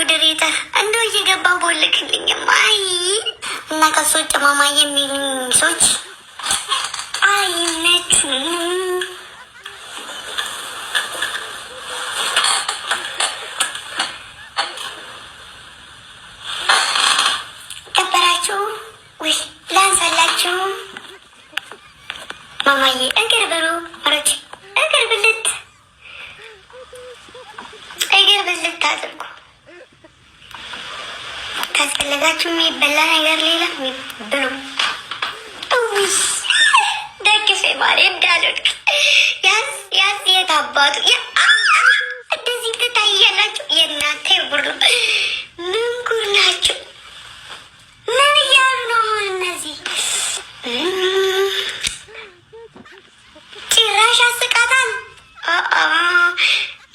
ሞዴሬተር እንደው እየገባ ቦልክልኝም። አይ እና ከሶጭ ማማ የሚሉኝ ሰዎች አይነቱም። ከበራችሁ ወይ ላንሳላችሁ ማማዬ እግር ብሩ ሮች እግር ብልት አድርጉ። ካስፈለጋችሁ የሚበላ ነገር ሌላ ብሉ። ደግፌ ማሪ እንዳሉት ያዝ የታባቱ እንደዚህ ትታያላችሁ። የእናንተ ጉር ነው። ምን ጉር ናቸው? ምን እያሉ ነው አሁን እነዚህ? ጭራሽ አስቃታል።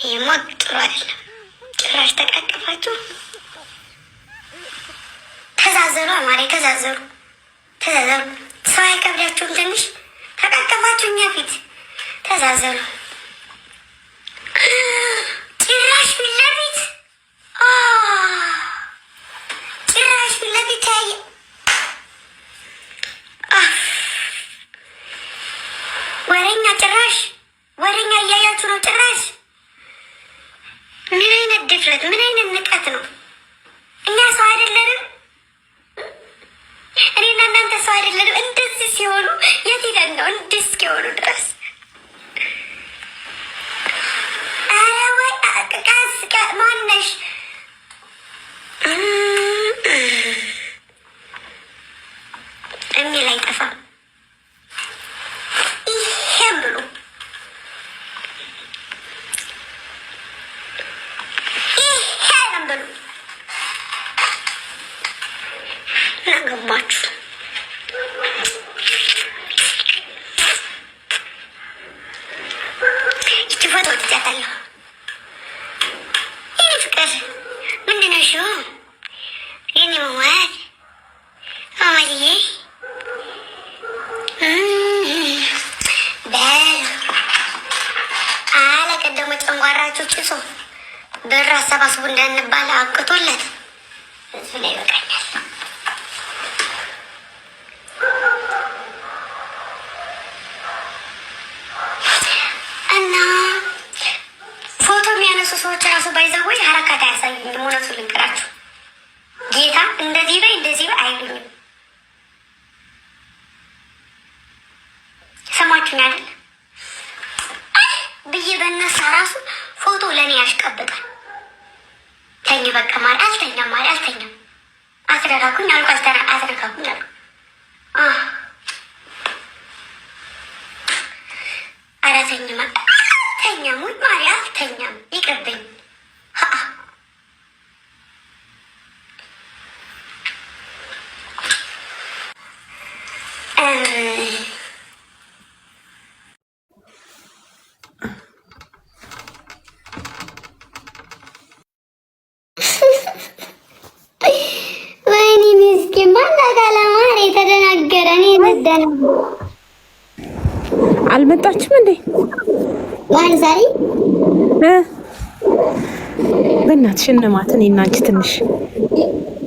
ይሄማ ጥሩ አይደለም። ጭራሽ ተቃቀፋችሁ። ተዛዘሩ አማሬ ተዛዘሩ። ሰው አይከብዳችሁም? ትንሽ ተቃቀፋችሁ እኛ ፊት ተዛዘሩ። ጭራሽ ፊት ለፊት ታየ። ወሬኛ ጭራሽ ወሬኛ እያያችሁ ነው ጭራሽ። ምን አይነት ድፍረት፣ ምን አይነት ንቀት ነው? እኛ ሰው አይደለንም? እኔና እናንተ ሰው አይደለንም? እንደዚህ ሲሆኑ የት ሄደን ነው እንዲህ እስኪሆኑ ድረስ? ኧረ ወይ ቀስ ማነሽ የሚል አይጠፋም። ይሄም ብሎ ናገባችሁ። ይቺ ፎቶ ወድጃታለሁ። ይህ ፍቅር ምንድን ነው? ሹ የኔ መዋል አማልዬ አለቀደሞ ጨንጓራችሁ ጭሶ ብር አሰባስቡ እንዳንባል አቅቶለት እሱ ላይ ይበቃኛል። እና ፎቶ የሚያነሱ ሰዎች ራሱ ባይዘወይ ሀረካት አያሳዩኝም። እውነቱን ልንገራችሁ ጌታ እንደዚህ በይ እንደዚህ በይ አይሉኝም። ሰማችሁኝ አይደል ብዬ በነሳ ራሱ ፎቶ ለእኔ ያሽቀብጣል። ተኝ በቃ ማለት አልተኛም ማለት አልተኛም። አስረጋጉኝ አልኩ አስረጋጉኝ አልኩ። ኧረ ተኝም አልተኛም ወይ ማሪ አልተኛም ይቅርብኝ። ወይኔ ምስኪን ባላጋለማር የተደናገረ እኔ መደነ አልመጣችም እንዴ? ዋን ዛሬ በእናትሽ እነማት እኔ እና አንቺ ትንሽ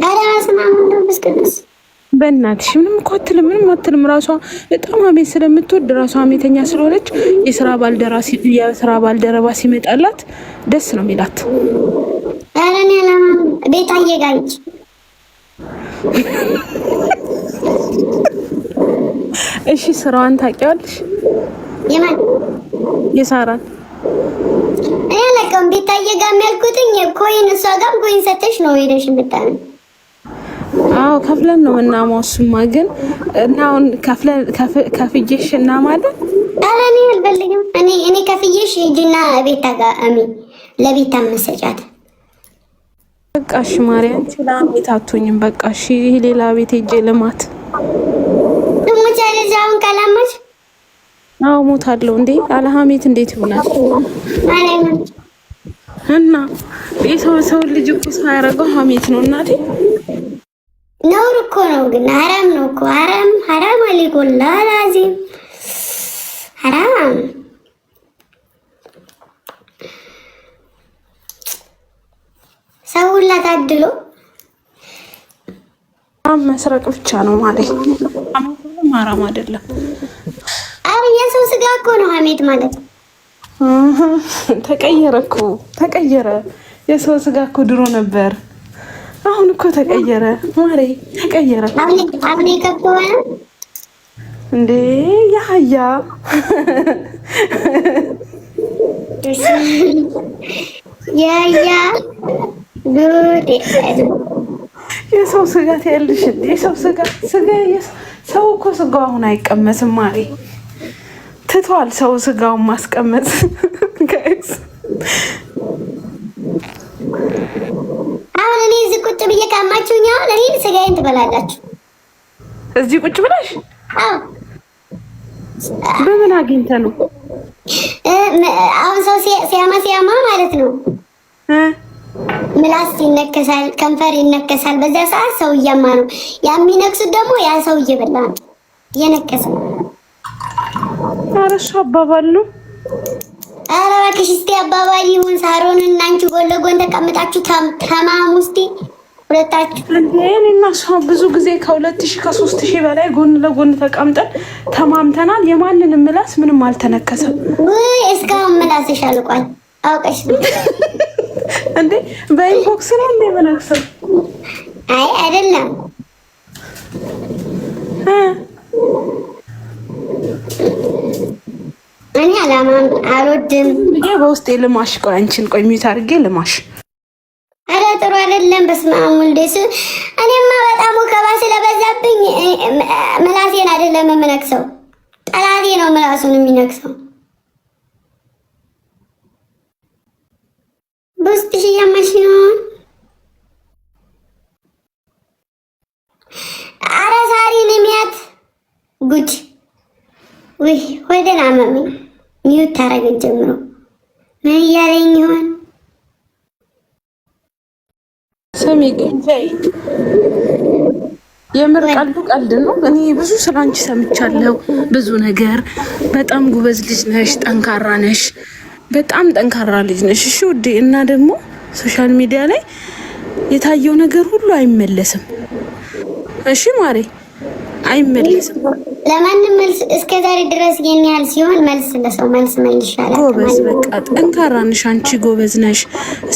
አራስማም እንደምስ ቅዱስ በእናትሽ ምንም እኮ አትልም፣ ምንም አትልም። ራሷ በጣም አሜት ስለምትወድ ራሷ አሜተኛ ስለሆነች የስራ ባልደረባ ሲመጣላት ደስ ነው የሚላት። አረኔ ለማ ቤታዬ ጋር እንጂ እሺ ስራዋን ታውቂዋለሽ? የማን የሳራን እኔ ለቀም ቤታዬ ጋር የሚያልኩትኝ ኮይን እሷ ጋር ኮይን ሰተሽ ነው ሄደሽ የምታነው። አዎ ከፍለን ነው እናማው። እሱማ ግን እና አሁን ከፍዬሽ እናማለን። ኧረ እኔ አልፈልግም። እኔ ከፍዬሽ ሂጂና ቤታ ጋር ለቤታ መሰጫት። በቃ እሺ ማርያም ለአሜት አትሆኝም። በቃ እሺ ሌላ ቤት ሄጄ ልማት ልሞች አለዛ አሁን ካላማች አዎ ሞታለሁ እንዴ አለሀሜት እንዴት ይሆናል? እና የሰው ልጅ እኮ ሳያረገው ሀሜት ነው እናቴ። ነውር እኮ ነው ግን ሐራም ነው እኮ ሐራም አለይኩላ ላዚም ሐራም። ሰው ሁላ አላት አድሎ መስረቅ ብቻ ነው ማለት ማራም አይደለም። አረ የሰው ስጋ እኮ ነው ሀሜት ማለት። ተቀየረ እኮ ተቀየረ። የሰው ስጋ እኮ ድሮ ነበር፣ አሁን እኮ ተቀየረ ማሬ ተቀየረ። አብኔ ከብቶና እንዴ ያያ ያያ ጉድ የሰው ስጋ ያልሽ እንዴ የሰው ስጋ ሰው እኮ ስጋው አሁን አይቀመስም ማሬ፣ ትቷል ሰው ስጋውን ማስቀመጥ። ጋይስ አሁን እኔ እዚህ ቁጭ ብዬ ካማችሁኝ አሁን እኔ ስጋዬን ትበላላችሁ እዚህ ቁጭ ብለሽ? አዎ በምን አግኝተ ነው? አሁን ሰው ሲያማ ማለት ነው ምላስ ይነከሳል፣ ከንፈር ይነከሳል። በዛ ሰዓት ሰው እያማ ነው። የሚነክሱት ደግሞ ያ ሰው እየበላ ነው እየነከሰ። ኧረ እሱ አባባል ነው። ኧረ እባክሽ እስኪ አባባል ይሁን። ሳሮን እና አንቺ ጎን ለጎን ተቀምጣችሁ ተማሙ እስኪ ሁለታችሁ። እኔ እና እሷ ብዙ ጊዜ ከ2000 ከ3000 በላይ ጎን ለጎን ተቀምጠን ተማምተናል። የማንንም ምላስ ምንም አልተነከሰም። ውይ እስካሁን ምላስሽ አልቋል አውቀሽ እንዴ? በኢንቦክስ ነው እንዴ የምነክሰው? አይ አይደለም እኔ አላማም አልወድም። በውስጤ ልማሽ። ቆይ አንቺን ቆይ ሚዩት አድርጌ ልማሽ። ኧረ ጥሩ አይደለም። በስመ አብ ወልደስ። እኔማ በጣም ወከባ ስለበዛብኝ ምላሴን አይደለም የምነክሰው፣ ጠላቴ ነው ምላሱን የሚነክሰው። በውስጥሽ እያማሽ ነው። ኧረ ሳሪን ሚያት ጉድ ውይ ወደን አመመኝ። ሚዩት ታረገን ጀምሮ ምን እያለኝ ይሆን? ስሚ ግን የምር ቀልዱ ቀልድ ነው። እኔ ብዙ ስላንቺ ሰምቻለሁ፣ ብዙ ነገር። በጣም ጉበዝ ልጅ ነሽ፣ ጠንካራ ነሽ፣ በጣም ጠንካራ ልጅ ነሽ። እሺ ውዴ። እና ደግሞ ሶሻል ሚዲያ ላይ የታየው ነገር ሁሉ አይመለስም። እሺ ማሬ አይመለስም። ለማንም መልስ እስከዛሬ ድረስ የኔ ያህል ሲሆን መልስ ለሰው መልስ ይሻላል። ጎበዝ በቃ ጠንካራ ነሽ አንቺ፣ ጎበዝ ነሽ።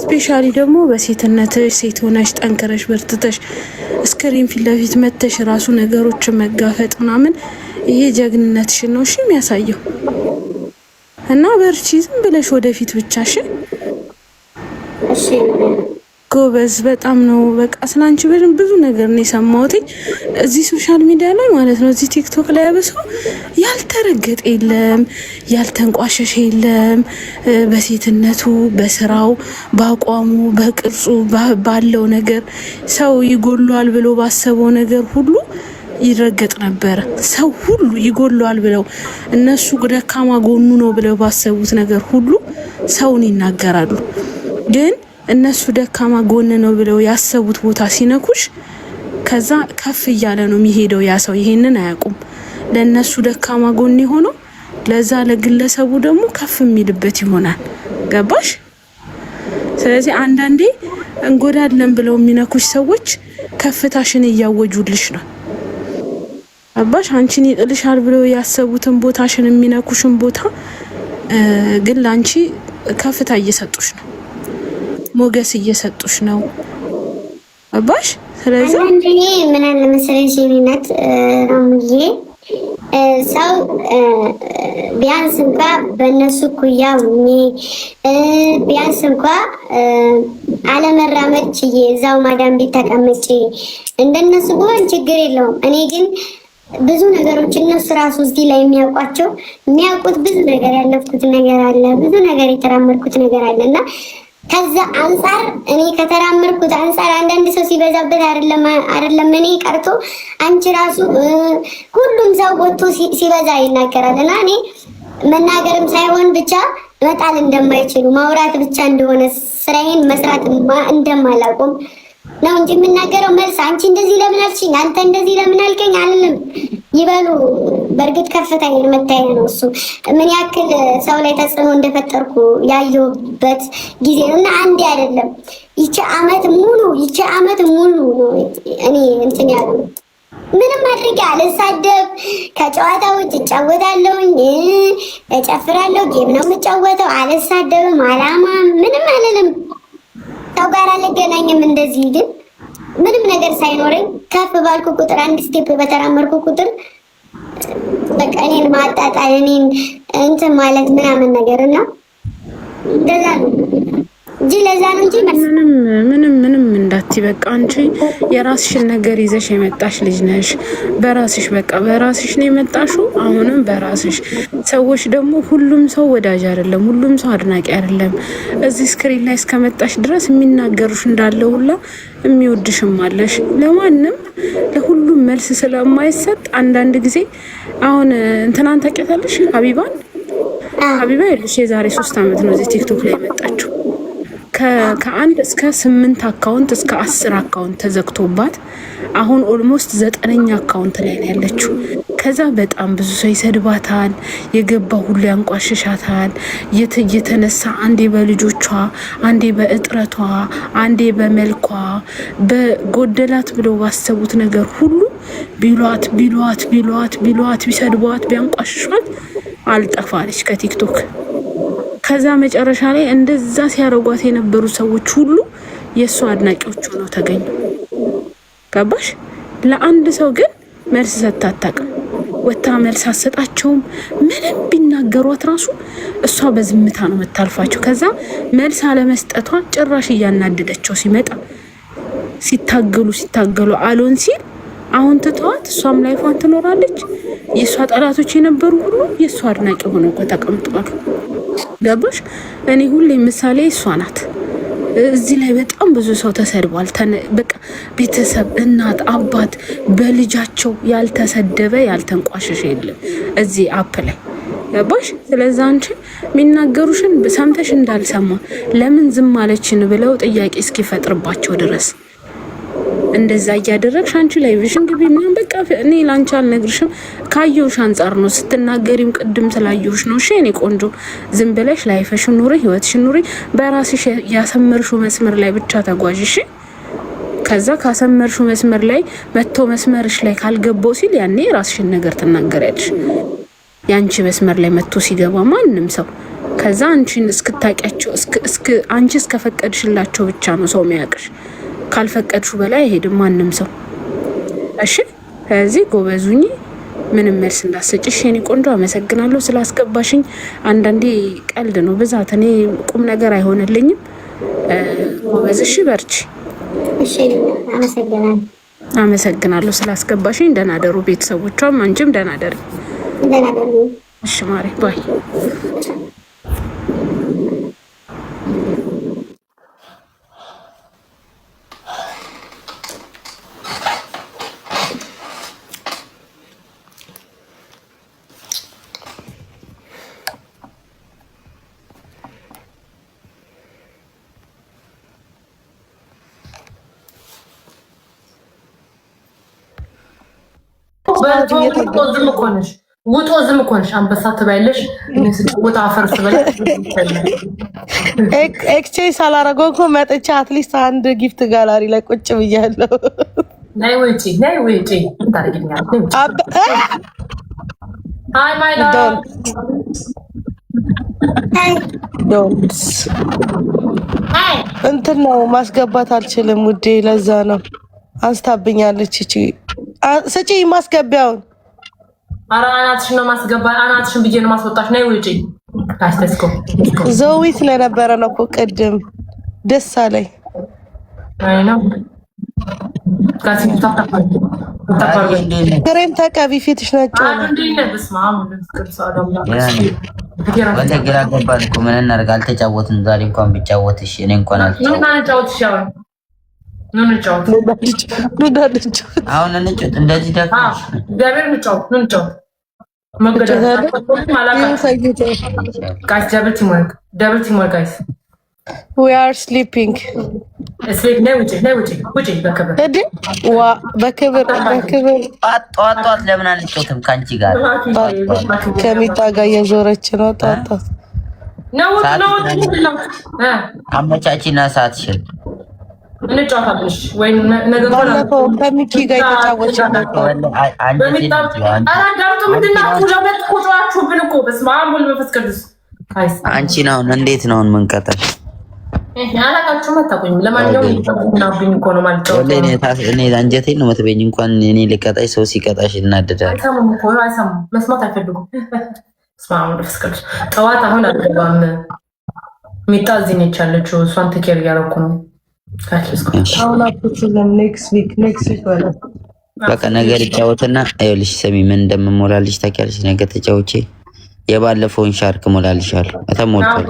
ስፔሻሊ ደግሞ በሴትነትሽ ሴት ሆነሽ ጠንክረሽ በርትተሽ ስክሪን ፊት ለፊት መተሽ ራሱ ነገሮችን መጋፈጥ ምናምን፣ ይሄ ጀግንነትሽን ነው እሺ የሚያሳየው። እና በርቺ፣ ዝም ብለሽ ወደፊት ብቻሽ። እሺ ጎበዝ በጣም ነው። በቃ ስላንቺ ብዙ ነገር ነው የሰማሁት እዚህ ሶሻል ሚዲያ ላይ ማለት ነው። እዚህ ቲክቶክ ላይ ያበሰው ያልተረገጠ የለም፣ ያልተንቋሸሸ የለም። በሴትነቱ፣ በስራው፣ በአቋሙ፣ በቅርጹ፣ ባለው ነገር ሰው ይጎሏል ብሎ ባሰበው ነገር ሁሉ ይረገጥ ነበር። ሰው ሁሉ ይጎሏል ብለው እነሱ ደካማ ጎኑ ነው ብለው ባሰቡት ነገር ሁሉ ሰውን ይናገራሉ። ግን እነሱ ደካማ ጎን ነው ብለው ያሰቡት ቦታ ሲነኩሽ ከዛ ከፍ እያለ ነው የሚሄደው ያ ሰው። ይሄንን አያውቁም። ለነሱ ደካማ ጎን የሆነው ለዛ ለግለሰቡ ደግሞ ከፍ የሚልበት ይሆናል። ገባሽ? ስለዚህ አንዳንዴ እንጎዳለን ብለው የሚነኩሽ ሰዎች ከፍታሽን እያወጁልሽ ነው። ገባሽ? አንቺን ይጥልሻል ብለው ያሰቡትን ቦታሽን የሚነኩሽን ቦታ ግን ላንቺ ከፍታ እየሰጡሽ ነው፣ ሞገስ እየሰጡሽ ነው። ገባሽ? ስለዚህ እኔ ምን አለ መሰለሽ የሚነት ነው ሰው ቢያንስ እንኳ በእነሱ ኩያ ሁኜ ቢያንስ እንኳ አለመራመድ ችዬ እዛው ማዳም ቤት ተቀምጬ እንደነሱ ብሆን ችግር የለውም። እኔ ግን ብዙ ነገሮች እነሱ ራሱ እዚህ ላይ የሚያውቁት ብዙ ነገር ያለፍኩት ነገር አለ፣ ብዙ ነገር የተራመድኩት ነገር አለ እና ከዛ አንፃር እኔ ከተራመድኩት አንፃር አንዳንድ ሰው ሲበዛበት አይደለም እኔ ቀርቶ አንቺ ራሱ ሁሉም ሰው ወጥቶ ሲበዛ ይናገራል እና እኔ መናገርም ሳይሆን ብቻ መጣል እንደማይችሉ ማውራት ብቻ እንደሆነ ስራዬን መስራት እንደማላቆም ነው እንጂ የምናገረው መልስ አንቺ እንደዚህ ለምን አልሽኝ፣ አንተ እንደዚህ ለምን አልከኝ አልልም። ይበሉ። በእርግጥ ከፍተኛ መታየ ነው እሱ ምን ያክል ሰው ላይ ተጽዕኖ እንደፈጠርኩ ያየሁበት ጊዜ ነው። እና አንዴ አይደለም ይቺ አመት ሙሉ ነው እኔ እንትን ያለው ምንም አድርጌ አልሳደብ። ከጨዋታ ውጭ እጫወታለሁኝ፣ እጨፍራለሁ፣ ጌም ነው የምጫወተው። አልሳደብም፣ አላማ ምንም አልልም። ሰው ጋር አልገናኝም። እንደዚህ ግን ምንም ነገር ሳይኖረኝ ከፍ ባልኩ ቁጥር አንድ ስቴፕ በተራመርኩ ቁጥር በቃ እኔን ማጣጣል እኔን እንትን ማለት ምናምን ነገር እና እንደዛ ነው እንጂ ለዛ ነው እንጂ ምንም እንዳትይ። በቃ አንቺ የራስሽን ነገር ይዘሽ የመጣሽ ልጅ ነሽ። በራስሽ በቃ በራስሽ ነው የመጣሽው። አሁንም በራስሽ ሰዎች ደግሞ ሁሉም ሰው ወዳጅ አይደለም፣ ሁሉም ሰው አድናቂ አይደለም። እዚህ ስክሪን ላይ እስከመጣሽ ድረስ የሚናገሩሽ እንዳለ ሁላ የሚወድሽም አለሽ። ለማንም ለሁሉም መልስ ስለማይሰጥ አንዳንድ ጊዜ አሁን እንትናን ታውቂያታለሽ? ሀቢባ ይልሽ የዛሬ 3 ዓመት ነው እዚህ ቲክቶክ ላይ የመጣችው። ከ1 እስከ 8 አካውንት እስከ 10 አካውንት ተዘግቶባት አሁን ኦልሞስት 9ኛ አካውንት ላይ ነው ያለችው። ከዛ በጣም ብዙ ሰው ይሰድባታል፣ የገባ ሁሉ ያንቋሽሻታል። እየተነሳ አንዴ በልጆቿ፣ አንዴ በእጥረቷ፣ አንዴ በመልኳ በጎደላት ብለው ባሰቡት ነገር ሁሉ ቢሏት ቢሰድቧት ቢያንቋሽሿት አልጠፋለች ከቲክቶክ። ከዛ መጨረሻ ላይ እንደዛ ሲያረጓት የነበሩ ሰዎች ሁሉ የእሷ አድናቂዎች ሆነው ተገኙ። ገባሽ? ለአንድ ሰው ግን መልስ ሰጥታ አታውቅም። ወታ መልስ አሰጣቸውም። ምንም ቢናገሯት ራሱ እሷ በዝምታ ነው የምታልፋቸው። ከዛ መልስ አለመስጠቷ ጭራሽ እያናደደቸው ሲመጣ ሲታገሉ አሎን ሲል አሁን ትተዋት እሷም ላይፏን ትኖራለች። የእሷ ጠላቶች የነበሩ ሁሉ የእሷ አድናቂ ሆነው ተቀምጠዋል። ገባሽ? እኔ ሁሌ ምሳሌ እሷ ናት። እዚህ ላይ በጣም ብዙ ሰው ተሰድቧል። በቃ ቤተሰብ፣ እናት፣ አባት በልጃቸው ያልተሰደበ ያልተንቋሸሸ የለም እዚህ አፕ ላይ። ገባሽ? ስለዛ አንቺ የሚናገሩሽን ሰምተሽ እንዳልሰማ ለምን ዝም አለችን ብለው ጥያቄ እስኪፈጥርባቸው ድረስ እንደዛ እያደረግሽ አንቺ ላይ ቪዥን ግቢ ምናምን በቃ እኔ ላንቺ አልነግርሽም። ካየሁሽ አንጻር ነው ስትናገሪም ቅድም ስላየሁሽ ነው። እሺ እኔ ቆንጆ ዝም ብለሽ ላይፈሽን ኑሪ፣ ህይወትሽን ኑሪ። በራስሽ ያሰመርሽው መስመር ላይ ብቻ ተጓዥ። እሺ ከዛ ካሰመርሽው መስመር ላይ መጥቶ መስመርሽ ላይ ካልገባው ሲል ያኔ ራስሽን ነገር ትናገሪያለሽ። ያንቺ መስመር ላይ መጥቶ ሲገባ ማንም ሰው ከዛ አንቺን እስክታቂያቸው አንቺ እስከፈቀድሽላቸው ብቻ ነው ሰው የሚያውቅሽ። ካልፈቀድሹ በላይ አይሄድም ማንም ሰው። እሺ ስለዚህ ጎበዙኝ። ምንም መልስ እንዳሰጭሽ የኔ ቆንጆ። አመሰግናለሁ ስላስገባሽኝ። አንዳንዴ ቀልድ ነው ብዛት፣ እኔ ቁም ነገር አይሆንልኝም። ጎበዝሽ፣ በርቺ። እሺ አመሰግናለሁ ስላስገባሽኝ። ደህና ደሩ ቤተሰቦቿም፣ አንቺም ደህና ደሪ። እሺ ማሬ ባይ። ውጦ ዝም እኮ ነሽ። አንበሳ ትበያለሽ። ውጣ አፈር ትበያለሽ። ኤክስቼንጅ ሳላረገው እኮ መጥቼ አትሊስት አንድ ጊፍት ጋላሪ ላይ ቁጭ ብያለሁ። ናይ ውጪ ታደርጊኛለሽ። አይ ማይ ዶንት እንትን ነው ማስገባት አልችልም ውዴ። ለዛ ነው አንስታብኛለች። እቺ ስጪ ማስገቢያውን። ኧረ አናትሽን ነው ማስገባ። አናትሽን ብዬ ነው ማስወጣሽ። ናይ ውጪ ታስተስኮ ዘዊ ስለነበረ ነው እኮ ቅድም ደስ አለኝ። አይ ነው ክሬም ተቀቢ ፊትሽ ነጭ ነው። ግራ ገባን እኮ ምን እናድርግ? አልተጫወትም ዛሬ እንኳን ቢጫወት እሺ። እኔ እንኳን አልተጫወትም። አሁን እንጫወት እንደዚህ ደፋሽ ደብል እንጫወት ጋይስ ደብል ቲም ወርክ ጋይስ we are sleeping እስቤት ነይ ውጪ በክብር እዲ ዋ በክብር ጧት ለምን አንጮትም ካንቺ ጋር ከሚጣ ጋር እየዞረች ነው ጧት ነው አመቻቺና ሰዓትሽን እንጫወታለሽ ወይ ነገር ባለፈው ከሚኪ ጋር የተጫወተች ነበር። አንቺን አሁን እንዴት ነው የምንቀጠል? እኔ አንጀቴን ነው የምትበይኝ። እንኳን እኔ ልቀጣሽ ሰው ሲቀጣሽ እናደዳል። መስማት አይፈልጉም። ጠዋት አሁን አልገባም። ሚጣ እዚህ ነች ያለችው። እሷን ትኬር እያደረኩ ነው። በቃ ነገር ይጫወትና ይኸውልሽ፣ ስሚ ምን እንደምሞላልሽ ታውቂያለሽ? ነገ ተጫውቼ የባለፈውን ሻርክ ሞላልሻለሁ። ተሞልቷል።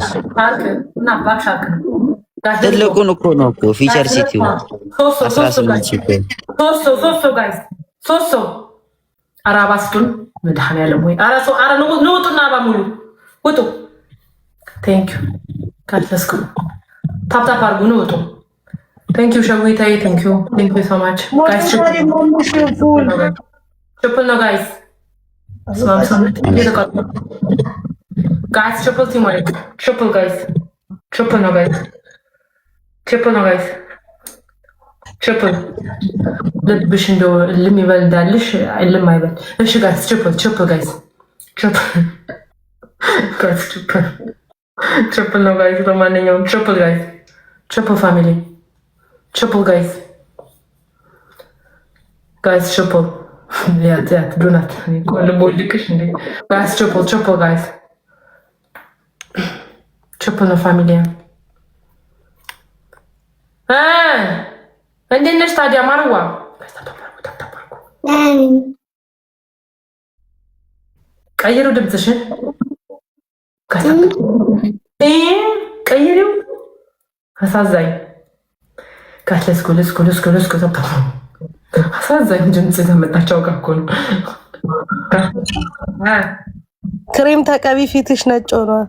ትልቁን እኮ ነው እኮ ፊቸር ሲቲው 18 ሺህ ሶስት አራባስቱን መድኃኒዓለም ወይ አረ ንውጡና በሙሉ ውጡ። ቴንክ ዩ ካልተስኩ ታፕታፕ አድርጉ ንውጡ። Thank you, Shavita. Thank you so much. Guys, triple no, guys. Guys, triple teamwork. Triple, guys. Triple no, guys. Triple. ልብሽ እንደው ልም ይበል እንዳልሽ ልም አይበል። እሺ ጋይስ triple guys. Triple ነው ጋይስ። ለማንኛውም triple guys. Triple family. Triple guys triple. Yeah, do not. Guys, triple guys. Triple no family. And then next time, Marwa. ቀይሩ ድምፅሽን ቀይሩ። አሳዛኝ ለስኩ አሳዛኝ ድምፅ ተመጣቸው እኮ ነው። ክሬም ተቀቢ ፊትሽ ነጭ ሆኗል።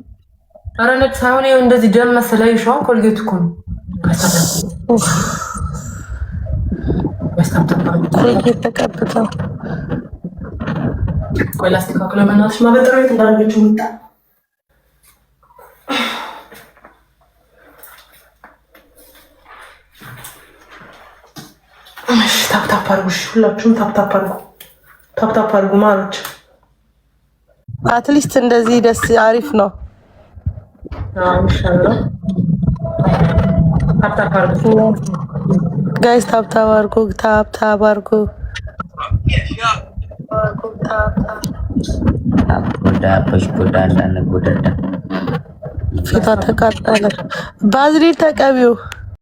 ኧረ ነጭ ሳይሆን ይኸው እንደዚህ ደም መሰለኝ። ሸዋ ኮልጌት እኮ ነው። ኮልጌት ተቀብተው ቆይ ላስተካክለው። በእናትሽ ማበጠሪያ የት እንዳደረገችው ምጣ ታፕታፕ አድርጉ። ሁላችሁም ታፕታፕ አድርጉ ማሮች። አትሊስት እንደዚህ ደስ አሪፍ ነው። ታፕታፕ አድርጉ ጋይስ፣ ታፕታፕ አድርጉ። ፊቷ ተቃጠለ። ባዝሊን ተቀቢው።